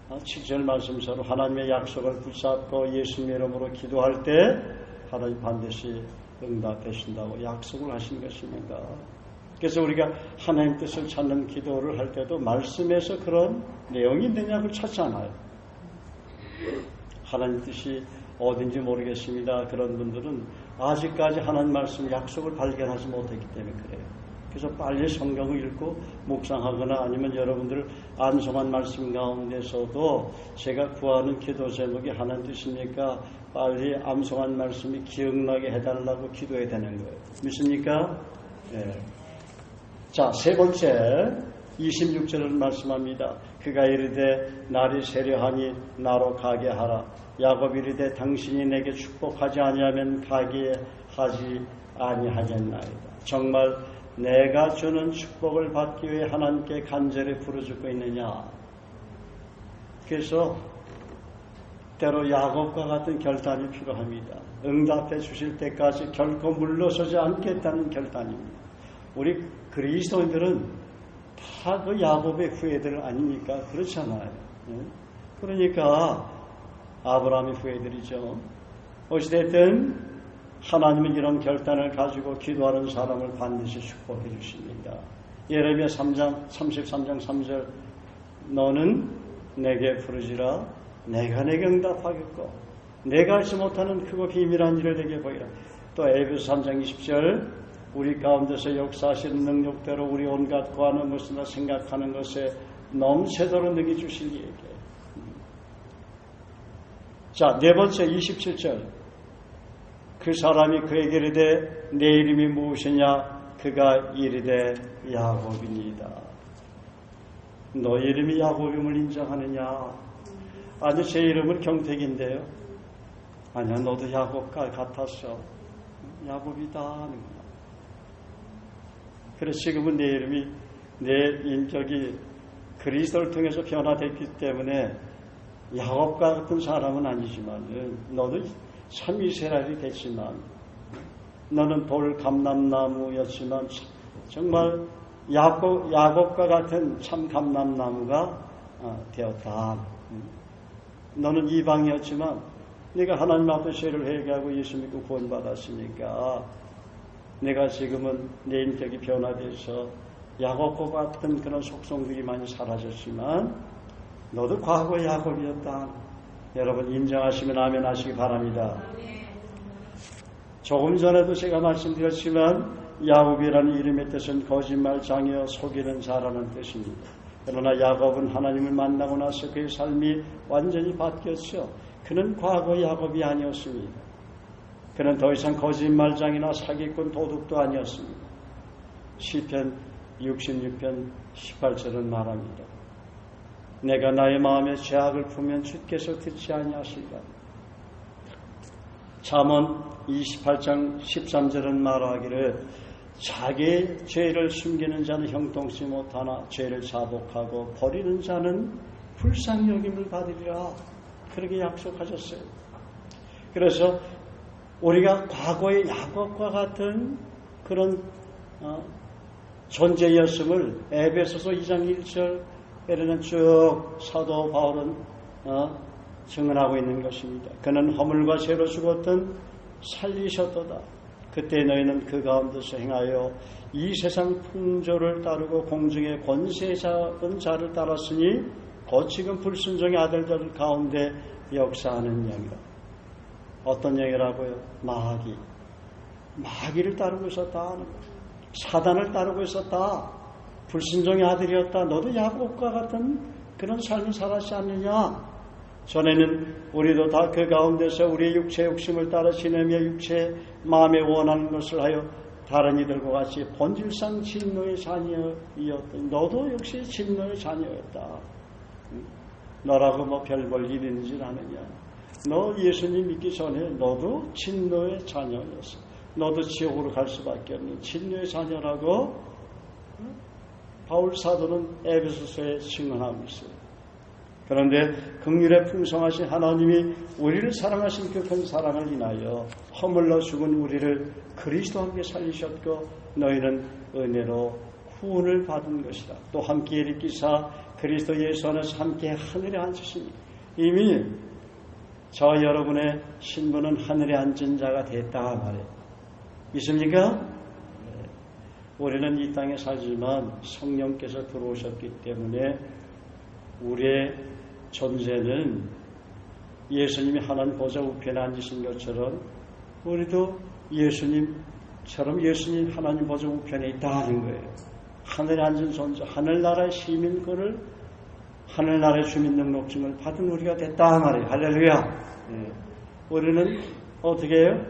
7절 말씀처럼 하나님의 약속을 붙잡고 예수님의 이름으로 기도할 때 하나님 반드시 응답하신다고 약속을 하신 것입니다. 그래서 우리가 하나님 뜻을 찾는 기도를 할 때도 말씀에서 그런 내용이 있느냐 그걸 찾잖아요. 하나님 뜻이 어딘지 모르겠습니다. 그런 분들은 아직까지 하나님 말씀 약속을 발견하지 못했기 때문에 그래요. 그래서 빨리 성경을 읽고 묵상하거나 아니면 여러분들 암송한 말씀 가운데서도 제가 구하는 기도 제목이 하나님 뜻입니까? 빨리 암송한 말씀이 기억나게 해달라고 기도해야 되는 거예요. 믿습니까? 네. 자, 세 번째 26절을 말씀합니다. 그가 이르되 날이 세려하니 나로 가게 하라. 야곱이 이르되 당신이 내게 축복하지 아니하면 가게 하지 아니하겠나이다. 정말 내가 주는 축복을 받기 위해 하나님께 간절히 부르짖고 있느냐. 그래서 때로 야곱과 같은 결단이 필요합니다. 응답해 주실 때까지 결코 물러서지 않겠다는 결단입니다. 우리 그리스도인들은 다 그 야곱의 후예들 아닙니까? 그렇잖아요. 그러니까 아브라함의 후예들이죠. 어찌됐든 하나님은 이런 결단을 가지고 기도하는 사람을 반드시 축복해 주십니다. 예레미야 33장 3절 너는 내게 부르지라 내가 내게 응답하겠고 내가 알지 못하는 크고 비밀한 일을 내게 보이라. 또 에베소 3장 20절 우리 가운데서 역사하시는 능력대로 우리 온갖 구하는 것이나 생각하는 것에 넘치도록 능히 주실 이에게. 자, 네 번째 27절 그 사람이 그에게 이르되 내 이름이 무엇이냐? 그가 이르되 야곱이니이다. 너 이름이 야곱임을 인정하느냐? 아니 제 이름은 경택인데요. 아니야 너도 야곱과 같았어. 야곱이다 하는구나. 그래서 지금은 내 이름이 내 인격이 그리스도를 통해서 변화됐기 때문에 야곱과 같은 사람은 아니지만 너도 참 이스라엘이 됐지만 너는 돌 감람나무였지만 정말 야곱과 같은 참 감람나무가 되었다. 너는 이방이었지만 네가 하나님 앞에 죄를 회개하고 예수 믿고 구원받았으니까 내가 지금은 내 인격이 변화돼서 야곱과 같은 그런 속성들이 많이 사라졌지만 너도 과거 야곱이었다. 여러분 인정하시면 아멘 하시기 바랍니다. 조금 전에도 제가 말씀드렸지만 야곱이라는 이름의 뜻은 거짓말장이여 속이는 자라는 뜻입니다. 그러나 야곱은 하나님을 만나고 나서 그의 삶이 완전히 바뀌었죠. 그는 과거 야곱이 아니었습니다. 그는 더 이상 거짓말장이나 사기꾼 도둑도 아니었습니다. 시편 66편 18절은 말합니다. 내가 나의 마음에 죄악을 품으면 주께서 듣지 아니하시리라. 잠언 28장 13절은 말하기를 자기의 죄를 숨기는 자는 형통치 못하나 죄를 자복하고 버리는 자는 불쌍히 여김을 받으리라. 그렇게 약속하셨어요. 그래서 우리가 과거의 야곱과 같은 그런 존재였음을 에베소서 2장 1절에는 쭉 사도 바울은 증언하고 있는 것입니다. 그는 허물과 죄로 죽었던 살리셨도다. 그때 너희는 그 가운데서 행하여 이 세상 풍조를 따르고 공중의 권세 잡은 자를 따랐으니 곧 지금 불순종의 아들들 가운데 역사하는 영이라. 어떤 영이라고요? 마귀를 따르고 있었다. 사단을 따르고 있었다. 불순종의 아들이었다. 너도 야곱과 같은 그런 삶을 살았지 않느냐? 전에는 우리도 다 그 가운데서 우리의 육체의 욕심을 따라 지내며 육체의 마음에 원하는 것을 하여 다른 이들과 같이 본질상 진노의 자녀이었던 너도 역시 진노의 자녀였다. 너라고 뭐 별 볼 일이 있는지 아느냐. 너 예수님 믿기 전에 너도 진노의 자녀였어. 너도 지옥으로 갈 수밖에 없는 진노의 자녀라고 바울 사도는 에베소서에 증언하고 있어요. 그런데 긍휼에 풍성하신 하나님이 우리를 사랑하신 그 큰 사랑을 인하여 허물러 죽은 우리를 그리스도와 함께 살리셨고 너희는 은혜로 구원을 받은 것이다. 또 함께 일으키사 그리스도 예수 안에서 함께 하늘에 앉으시니 이미 저 여러분의 신분은 하늘에 앉은 자가 됐다 말이에요. 있습니까? 우리는 이 땅에 살지만 성령께서 들어오셨기 때문에 우리의 존재는 예수님이 하나님 보좌 우편에 앉으신 것처럼 우리도 예수님처럼 예수님 하나님 보좌 우편에 있다는 거예요. 하늘에 앉은 존재, 하늘나라의 시민권을 하늘나라의 주민등록증을 받은 우리가 됐다 말이에요. 할렐루야. 우리는 어떻게 해요?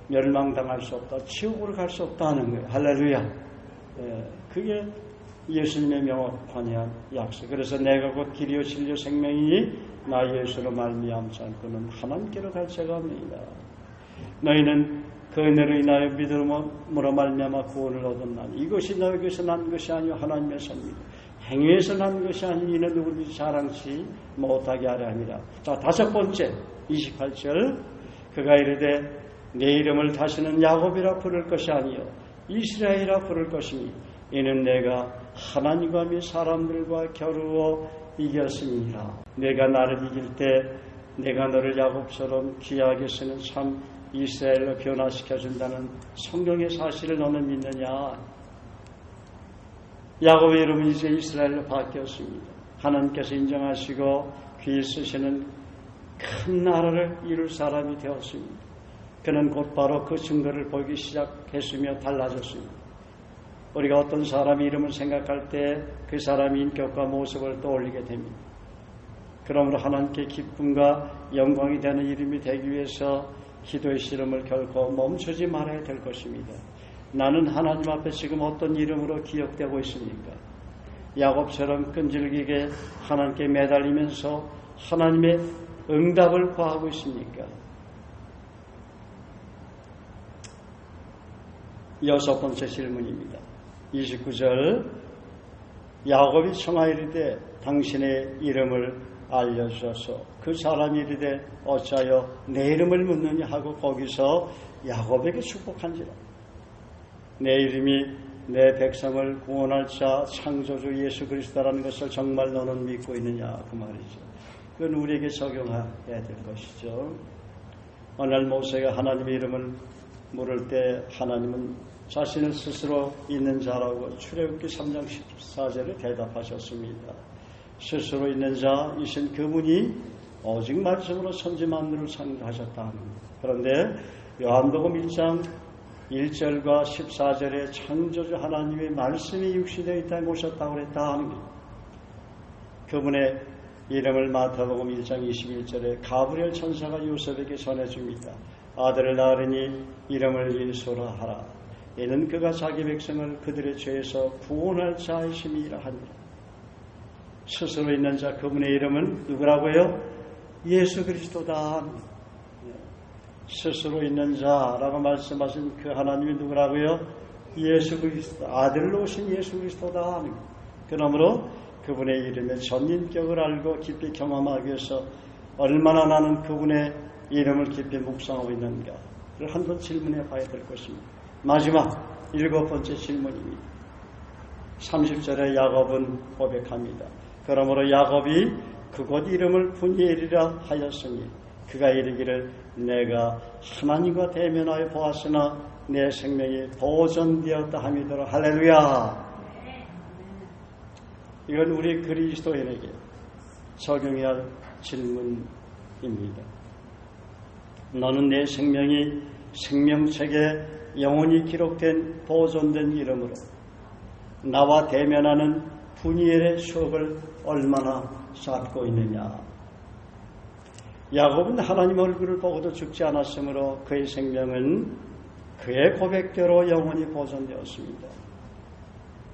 멸망당할 수 없다. 지옥으로 갈 수 없다는 거예요. 할렐루야. 그게 예수님의 명확한 약속. 그래서 내가 곧 길이요 진리요 생명이니 나 예수로 말미암지 않고는 하나님께로 갈 자가 없느니라. 너희는 그 은혜로 인하여 믿음으로 말미암아 구원을 얻었나니 이것이 너에게서 난 것이 아니요 하나님의 선입니다. 행위에서 난 것이 아니니 이는 누구든지 자랑치 못하게 하려 함이라. 자, 다섯 번째 28절 그가 이르되 내 이름을 다시는 야곱이라 부를 것이 아니요 이스라엘이라 부를 것이니 이는 내가 하나님과 및 사람들과 겨루어 이겼음이니라. 내가 나를 이길 때 내가 너를 야곱처럼 귀하게 쓰는 참 이스라엘로 변화시켜준다는 성경의 사실을 너는 믿느냐? 야곱의 이름은 이제 이스라엘로 바뀌었습니다. 하나님께서 인정하시고 귀히 쓰시는 큰 나라를 이룰 사람이 되었습니다. 그는 곧바로 그 증거를 보이기 시작했으며 달라졌습니다. 우리가 어떤 사람의 이름을 생각할 때 그 사람의 인격과 모습을 떠올리게 됩니다. 그러므로 하나님께 기쁨과 영광이 되는 이름이 되기 위해서 기도의 씨름을 결코 멈추지 말아야 될 것입니다. 나는 하나님 앞에 지금 어떤 이름으로 기억되고 있습니까? 야곱처럼 끈질기게 하나님께 매달리면서 하나님의 응답을 구하고 있습니까? 여섯 번째 질문입니다. 29절 야곱이 청하이르되 당신의 이름을 알려주셔서 그 사람이 이르되 어찌하여 내 이름을 묻느냐 하고 거기서 야곱에게 축복한지라. 내 이름이 내 백성을 구원할 자 창조주 예수 그리스도라는 것을 정말 너는 믿고 있느냐 그 말이죠. 그건 우리에게 적용해야 될 것이죠. 어느 날 모세가 하나님의 이름을 물을 때 하나님은 자신을 스스로 있는 자라고 출애굽기 3장 14절에 대답하셨습니다. 스스로 있는 자이신 그분이 오직 말씀으로 천지 만물을 창조하셨다. 그런데 요한복음 1장 1절과 14절에 창조주 하나님의 말씀이 육신되어 있다고 오셨다고 그랬다 하는 거예요. 그분의 이름을 마태복음 1장 21절에 가브리엘 천사가 요셉에게 전해줍니다. 아들을 낳으리니 이름을 예수라 하라. 이는 그가 자기 백성을 그들의 죄에서 구원할 자이심이라 하니라. 스스로 있는 자 그분의 이름은 누구라고요? 예수 그리스도다. 스스로 있는 자라고 말씀하신 그 하나님이 누구라고요? 예수 그리스도, 아들로 오신 예수 그리스도다. 그러므로 그분의 이름의 전인격을 알고 깊이 경험하기 위해서 얼마나 나는 그분의 이름을 깊이 묵상하고 있는가 를 한번 질문해 봐야 될 것입니다. 마지막 7번째 질문입니다. 30절에 야곱은 고백합니다. 그러므로 야곱이 그곳 이름을 분이엘이라 하였으니 그가 이르기를 내가 하나님과 대면하여 보았으나 내 생명이 보존되었다 함이더라. 할렐루야. 이건 우리 그리스도인에게 적용해야 할 질문입니다. 너는 내 생명이 생명책에 영원히 기록된 보존된 이름으로 나와 대면하는 분이엘의 수업을 얼마나 쌓고 있느냐. 야곱은 하나님 얼굴을 보고도 죽지 않았으므로 그의 생명은 그의 고백대로 영원히 보존되었습니다.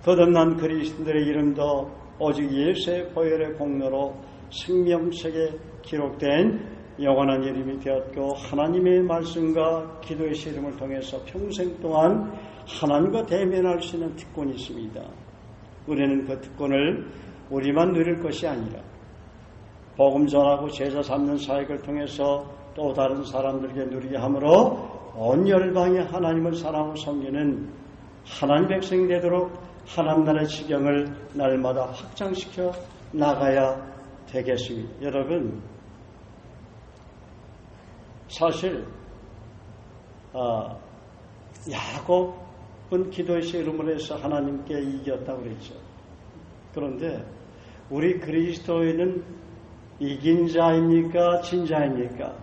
거듭난 그리스도인들의 이름도 오직 예수의 보혈의 공로로 생명책에 기록된 영원한 이름이 되었고 하나님의 말씀과 기도의 시름을 통해서 평생 동안 하나님과 대면할 수 있는 특권이 있습니다. 우리는 그 특권을 우리만 누릴 것이 아니라 복음 전하고 제자 삼는 사역을 통해서 또 다른 사람들에게 누리게 하므로 온 열방에 하나님을 사랑하고 섬기는 하나님 백성이 되도록 하나님 나라의 지경을 날마다 확장시켜 나가야 되겠습니다. 여러분, 사실 야곱은 기도의 씨름을 해서 하나님께 이겼다고 그랬죠. 그런데 우리 그리스도인은 이긴 자입니까? 진 자입니까?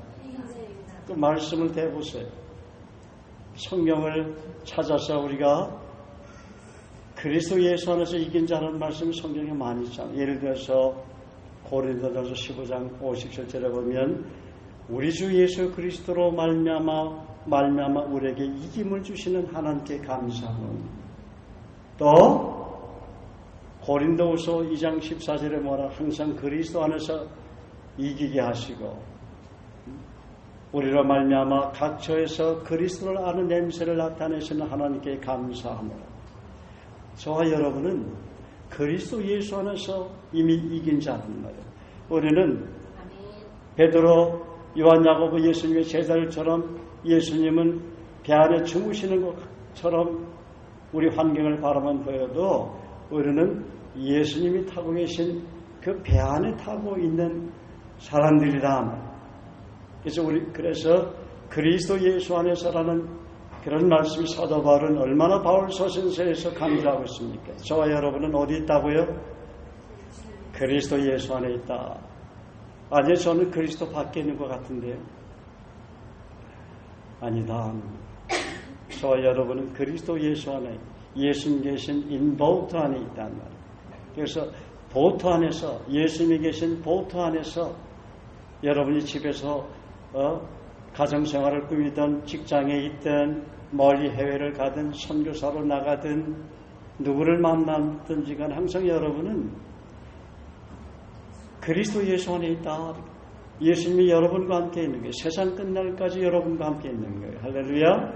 그 말씀을 대보세요. 성경을 찾아서 우리가 그리스도 예수 안에서 이긴 자라는 말씀이 성경에 많이 있잖아요. 예를 들어서 고린도전서 15장 57절에 보면 우리 주 예수 그리스도로 말미암아 우리에게 이김을 주시는 하나님께 감사합니다. 또 고린도후서 2장 14절에 뭐라 항상 그리스도 안에서 이기게 하시고 우리로 말미암아 각처에서 그리스도를 아는 냄새를 나타내시는 하나님께 감사합니다. 저와 여러분은 그리스도 예수 안에서 이미 이긴 자란 말이에요. 우리는 베드로, 요한, 야고보 예수님의 제자들처럼 예수님은 배 안에 주무시는 것처럼 우리 환경을 바라만 보여도 우리는 예수님이 타고 계신 그 배 안에 타고 있는 사람들이라. 그래서 그리스도 예수 안에서라는 그런 말씀이 사도 바울은 얼마나 바울 서신서에서 강조하고 있습니까? 저와 여러분은 어디 있다고요? 그리스도 예수 안에 있다. 아니, 저는 그리스도 밖에 있는 것 같은데요. 아니다. 저와 여러분은 그리스도 예수 안에, 예수님 계신 인보트 안에 있단 말이에요. 그래서 보트 안에서, 예수님이 계신 보트 안에서 여러분이 집에서 가정생활을 꾸미든 직장에 있든 멀리 해외를 가든 선교사로 나가든 누구를 만나든지 간 항상 여러분은 그리스도 예수 안에 있다. 예수님이 여러분과 함께 있는 거예요. 세상 끝날까지 여러분과 함께 있는 거예요. 할렐루야.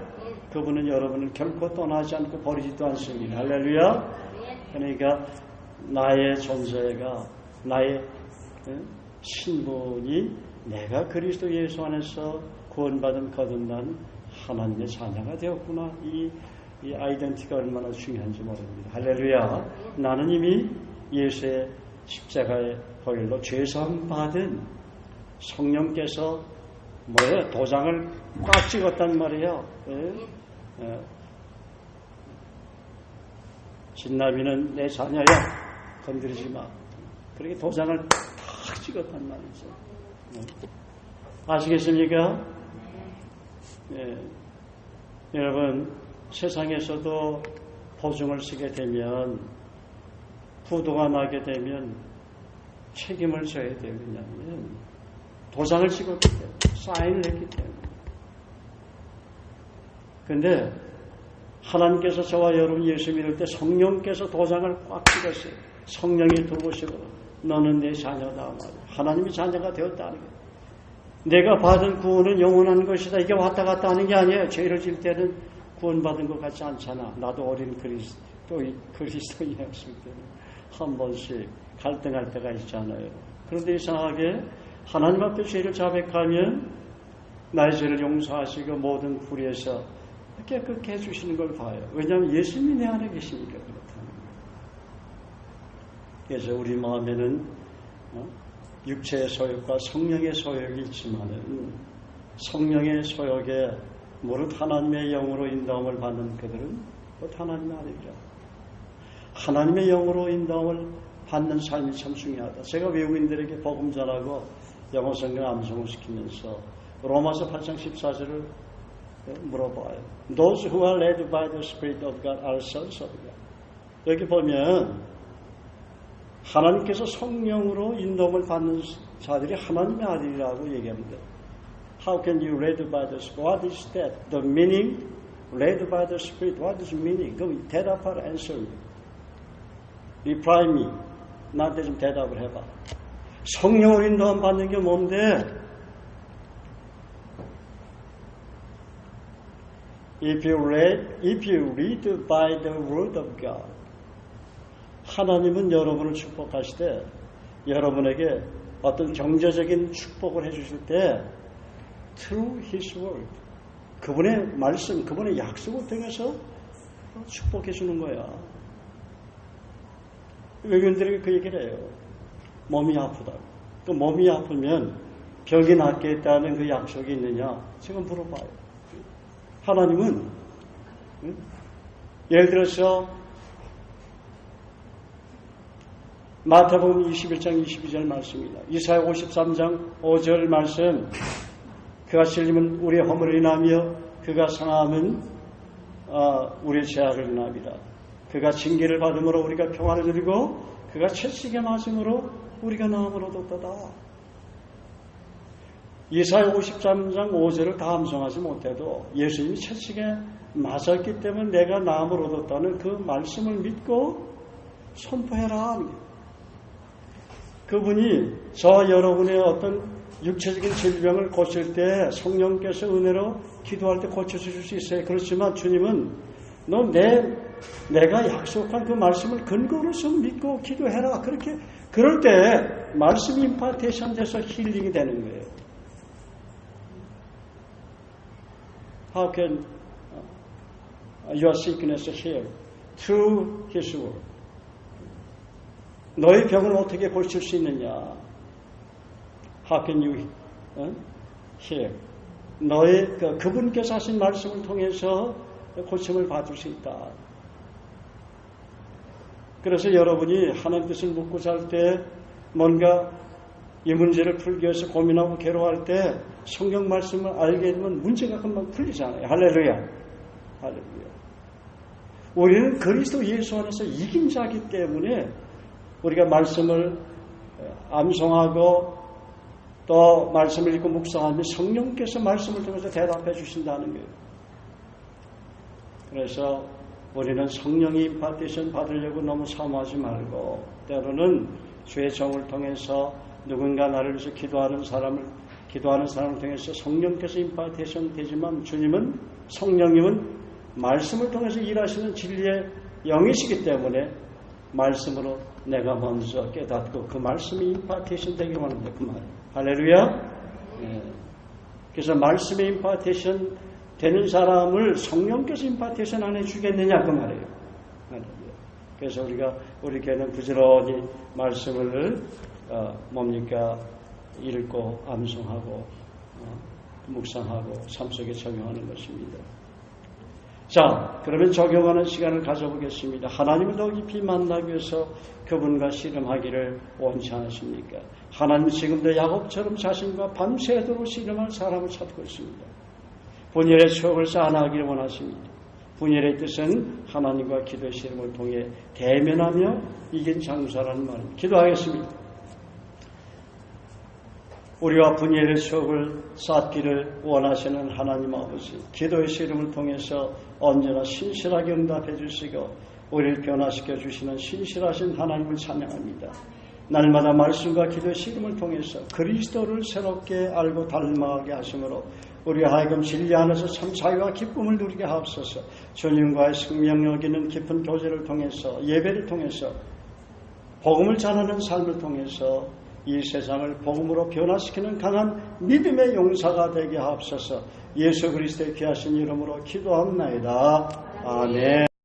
그분은 여러분을 결코 떠나지 않고 버리지도 않습니다. 할렐루야. 그러니까 나의 존재가, 나의 신분이 내가 그리스도 예수 안에서 구원받은 거듭난 하나님의 자녀가 되었구나. 이 아이덴티티가 얼마나 중요한지 모릅니다. 할렐루야. 나는 이미 예수의 십자가의 보혈로 죄사함 받은 성령께서 도장을 꽉 찍었단 말이에요. 진나비는 내 자녀야, 건드리지 마. 그렇게 도장을 탁 찍었단 말이죠. 아시겠습니까? 여러분, 세상에서도 보증을 쓰게 되면, 부도가 나게 되면 책임을 져야 돼요. 왜냐하면 도장을 찍었기 때문에, 사인을 했기 때문에. 그런데 하나님께서 저와 여러분 예수 믿을 때 성령께서 도장을 꽉 찍었어요. 성령이 도우시고 너는 내 자녀다 말이에요. 하나님의 자녀가 되었다는 거예요. 내가 받은 구원은 영원한 것이다. 이게 왔다 갔다 하는 게 아니에요. 죄를 질 때는 구원받은 것 같지 않잖아. 나도 어린 그리스도인이었을 때는 한 번씩 갈등할 때가 있잖아요. 그런데 이상하게 하나님 앞에 죄를 자백하면 나의 죄를 용서하시고 모든 불의에서 깨끗게 해주시는 걸 봐요. 왜냐하면 예수님이 내 안에 계시니까 그렇다는 거예요. 그래서 우리 마음에는 육체의 소욕과 성령의 소욕이 있지만은 성령의 소욕에 무릇 하나님의 영으로 인도함을 받는 그들은 곧 하나님의 아들이라. 하나님의 영으로 인도함을 받는 삶이 참 중요하다. 제가 외국인들에게 복음 전하고 영어 성경 암송을 시키면서 로마서 8장 14절을 물어봐요. Those who are led by the Spirit of God are sons of God. 여기 보면 하나님께서 성령으로 인도함을 받는 자들이 하나님의 아들이라고 얘기합니다. How can you led by the Spirit? What is that? The meaning? Led by the Spirit. What is meaning? 그럼 대답하라. Answer me. Reply me. 나한테 좀 대답을 해봐. 성령으로 인도함 받는 게 뭔데? If you read by the word of God. 하나님은 여러분을 축복하시되 여러분에게 어떤 경제적인 축복을 해주실 때 through His word. 그분의 말씀, 그분의 약속을 통해서 축복해 주는 거야. 외국인들에게 그 얘기를 해요. 몸이 아프다고. 또 몸이 아프면 병이 낫겠다는 그 약속이 있느냐? 지금 물어봐요. 하나님은 예를 들어서 마태복음 21장 22절 말씀입니다. 이사야 53장 5절 말씀. 그가 찔림은 우리의 허물을 인하며 그가 상함은 우리의 죄악을 인함이라. 그가 징계를 받음으로 우리가 평안을 누리고 그가 채찍에 맞음으로 우리가 나음을 얻었도다. 이사야 53장 5절을 다 암송하지 못해도 예수님이 채찍에 맞았기 때문에 내가 나음을 얻었다는 그 말씀을 믿고 선포해라. 그분이 저와 여러분의 어떤 육체적인 질병을 고칠 때 성령께서 은혜로 기도할 때 고쳐주실 수 있어요. 그렇지만 주님은 너 내가 약속한 그 말씀을 근거로서 믿고 기도해라. 그럴 때 말씀 임파테이션 돼서 힐링이 되는 거예요. How can your sickness heal? Through His word. 너의 병을 어떻게 고칠 수 있느냐? How can you heal? 그분께서 하신 말씀을 통해서 고침을 받을 수 있다. 그래서 여러분이 하나님 뜻을 묻고 살 때 뭔가 이 문제를 풀기 위해서 고민하고 괴로워할 때 성경 말씀을 알게 되면 문제가 금방 풀리잖아요. 할렐루야. 할렐루야. 우리는 그리스도 예수 안에서 이긴 자이기 때문에 우리가 말씀을 암송하고 또 말씀을 읽고 묵상하면 성령께서 말씀을 통해서 대답해 주신다는 거예요. 그래서 우리는 성령의 임파테이션 받으려고 너무 사모하지 말고 때로는 주의 정을 통해서 누군가 나를 위해서 기도하는 사람을 통해서 성령께서 임파테이션 되지만 성령님은 말씀을 통해서 일하시는 진리의 영이시기 때문에 말씀으로 내가 먼저 깨닫고 그 말씀이 임파테이션 되기를 원합니다. 그 말이에요. 할렐루야. 네. 그래서 말씀의 임파테이션 되는 사람을 성령께서 임파테이션 안 해주겠느냐 그 말이에요. 할렐루야. 그래서 우리 교회는 부지런히 말씀을 읽고 암송하고 묵상하고 삶 속에 적용하는 것입니다. 자, 그러면 적용하는 시간을 가져보겠습니다. 하나님을 더 깊이 만나기 위해서 그분과 씨름하기를 원치 않으십니까? 하나님 지금도 야곱처럼 자신과 밤새도록 씨름할 사람을 찾고 있습니다. 분열의 추억을 쌓아나가기를 원하십니다. 분열의 뜻은 하나님과 기도의 씨름을 통해 대면하며 이긴 장사라는 말입니다. 기도하겠습니다. 우리와 분열의 추억을 쌓기를 원하시는 하나님 아버지, 기도의 씨름을 통해서 언제나 신실하게 응답해 주시고 우리를 변화시켜 주시는 신실하신 하나님을 찬양합니다. 날마다 말씀과 기도의 씨름을 통해서 그리스도를 새롭게 알고 닮아가게 하심으로 우리 하여금 진리 안에서 참 자유와 기쁨을 누리게 하옵소서. 주님과의 생명력 있는 깊은 교제를 통해서, 예배를 통해서, 복음을 전하는 삶을 통해서 이 세상을 복음으로 변화시키는 강한 믿음의 용사가 되게 하옵소서. 예수 그리스도의 귀하신 이름으로 기도합나이다. 아멘.